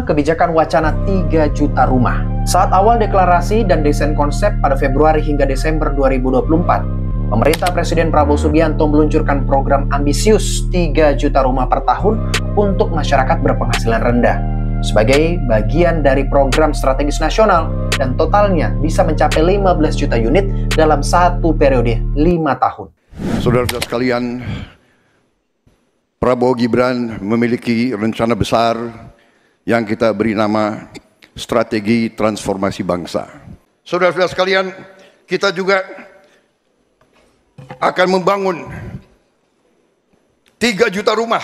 kebijakan wacana 3 juta rumah. Saat awal deklarasi dan desain konsep pada Februari hingga Desember 2024, pemerintah Presiden Prabowo Subianto meluncurkan program ambisius 3 juta rumah per tahun untuk masyarakat berpenghasilan rendah sebagai bagian dari program strategis nasional, dan totalnya bisa mencapai 15 juta unit dalam satu periode 5 tahun. Saudara-saudara sekalian, Prabowo Gibran memiliki rencana besar yang kita beri nama Strategi Transformasi Bangsa. Saudara-saudara sekalian, kita juga akan membangun 3 juta rumah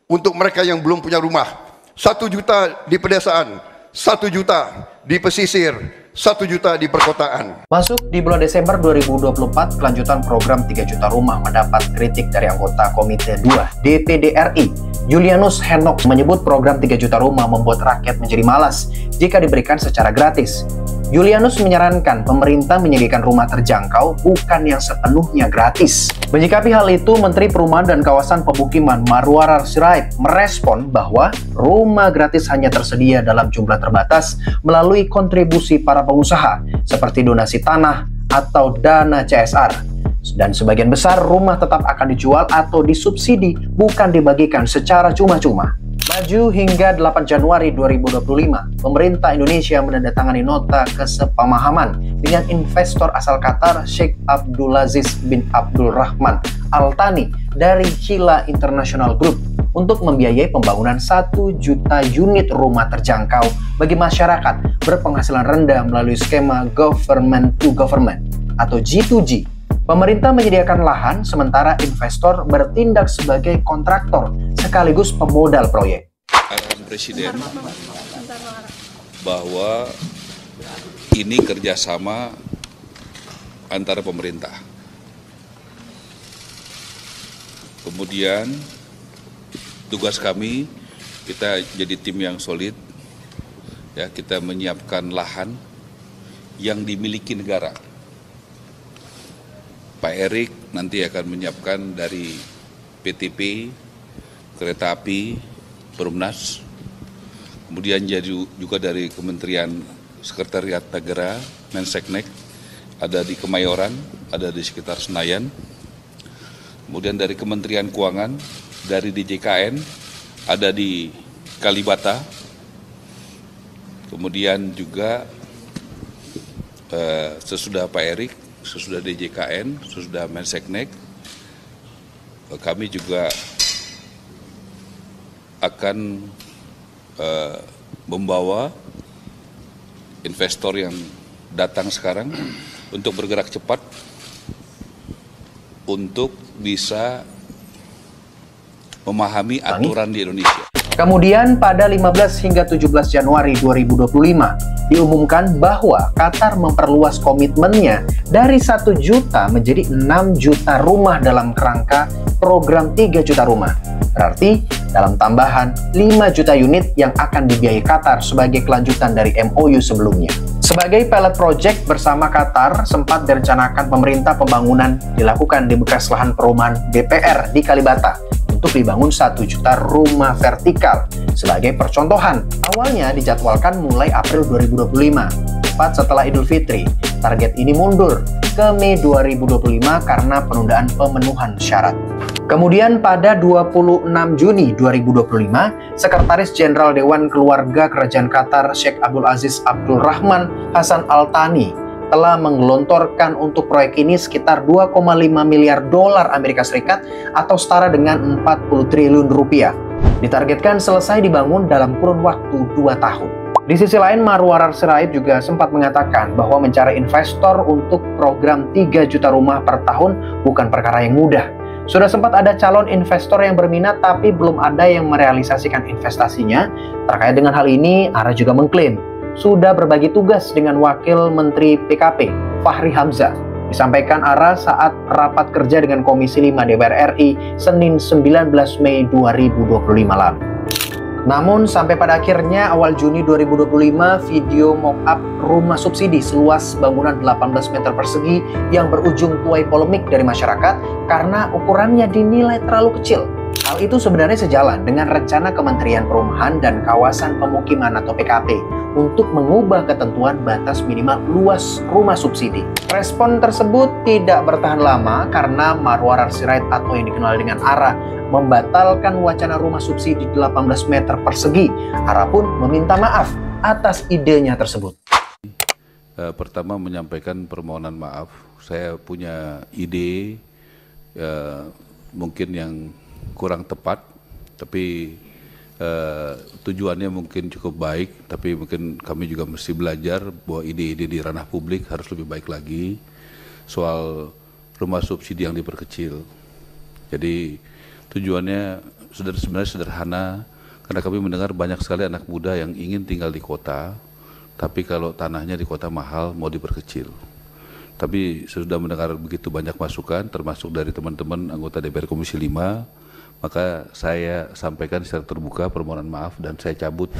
untuk mereka yang belum punya rumah. 1 juta di pedesaan, 1 juta di pesisir, 1 juta di perkotaan. Masuk di bulan Desember 2024, kelanjutan program 3 juta rumah mendapat kritik dari anggota Komite 2 DPD RI. Julianus Henok menyebut program 3 juta rumah membuat rakyat menjadi malas jika diberikan secara gratis. Julianus menyarankan pemerintah menyediakan rumah terjangkau, bukan yang sepenuhnya gratis. Menyikapi hal itu, Menteri Perumahan dan Kawasan Pemukiman Marwarar Sirait merespon bahwa rumah gratis hanya tersedia dalam jumlah terbatas melalui kontribusi para pengusaha seperti donasi tanah atau dana CSR. Dan sebagian besar rumah tetap akan dijual atau disubsidi, bukan dibagikan secara cuma-cuma. Maju hingga 8 Januari 2025, pemerintah Indonesia menandatangani nota kesepamahaman dengan investor asal Qatar Sheikh Abdulaziz bin Abdul Rahman Al Thani dari Hila International Group untuk membiayai pembangunan 1 juta unit rumah terjangkau bagi masyarakat berpenghasilan rendah melalui skema Government to Government atau G2G. Pemerintah menyediakan lahan, sementara investor bertindak sebagai kontraktor sekaligus pemodal proyek. Arahan Presiden bahwa ini kerjasama antara pemerintah. Kemudian tugas kami, kita jadi tim yang solid, ya, kita menyiapkan lahan yang dimiliki negara. Pak Erik nanti akan menyiapkan dari PTP, Kereta Api, Perumnas, kemudian juga dari Kementerian Sekretariat Negara, Menseknek, ada di Kemayoran, ada di sekitar Senayan, kemudian dari Kementerian Keuangan, dari DJKN, ada di Kalibata, kemudian juga sesudah Pak Erik, sesudah DJKN, sesudah Menseknek, kami juga akan membawa investor yang datang sekarang untuk bergerak cepat untuk bisa memahami aturan di Indonesia. Kemudian pada 15 hingga 17 Januari 2025 diumumkan bahwa Qatar memperluas komitmennya dari 1 juta menjadi 6 juta rumah dalam kerangka program 3 juta rumah. Berarti dalam tambahan 5 juta unit yang akan dibiayai Qatar sebagai kelanjutan dari MOU sebelumnya. Sebagai pilot project bersama Qatar, sempat direncanakan pemerintah pembangunan dilakukan di bekas lahan perumahan DPR di Kalibata untuk dibangun 1 juta rumah vertikal. Sebagai percontohan, awalnya dijadwalkan mulai April 2025, tepat setelah Idul Fitri. Target ini mundur ke Mei 2025 karena penundaan pemenuhan syarat. Kemudian pada 26 Juni 2025, Sekretaris Jenderal Dewan Keluarga Kerajaan Qatar Sheikh Abdulaziz Abdul Rahman Hasan Al Thani telah menggelontorkan untuk proyek ini sekitar 2,5 miliar dolar Amerika Serikat atau setara dengan 40 triliun rupiah. Ditargetkan selesai dibangun dalam kurun waktu 2 tahun. Di sisi lain, Marwarar Sirait juga sempat mengatakan bahwa mencari investor untuk program 3 juta rumah per tahun bukan perkara yang mudah. Sudah sempat ada calon investor yang berminat tapi belum ada yang merealisasikan investasinya. Terkait dengan hal ini, ARA juga mengklaim sudah berbagi tugas dengan Wakil Menteri PKP, Fahri Hamzah. Disampaikan ARA saat rapat kerja dengan Komisi 5 DPR RI Senin 19 Mei 2025 lalu. Namun sampai pada akhirnya awal Juni 2025, video mock-up rumah subsidi seluas bangunan 18 meter persegi yang berujung tuai polemik dari masyarakat karena ukurannya dinilai terlalu kecil. Hal itu sebenarnya sejalan dengan rencana Kementerian Perumahan dan Kawasan Pemukiman atau PKP untuk mengubah ketentuan batas minimal luas rumah subsidi. Respon tersebut tidak bertahan lama karena Marwarar Sirait atau yang dikenal dengan ARA membatalkan wacana rumah subsidi 18 meter persegi. ARA pun meminta maaf atas idenya tersebut. Pertama menyampaikan permohonan maaf, saya punya ide mungkin yang kurang tepat, tapi tujuannya mungkin cukup baik, tapi mungkin kami juga mesti belajar bahwa ide-ide di ranah publik harus lebih baik lagi soal rumah subsidi yang diperkecil. Jadi tujuannya sebenarnya sederhana, karena kami mendengar banyak sekali anak muda yang ingin tinggal di kota, tapi kalau tanahnya di kota mahal mau diperkecil. Tapi sudah mendengar begitu banyak masukan, termasuk dari teman-teman anggota DPR Komisi 5, maka saya sampaikan secara terbuka permohonan maaf dan saya cabut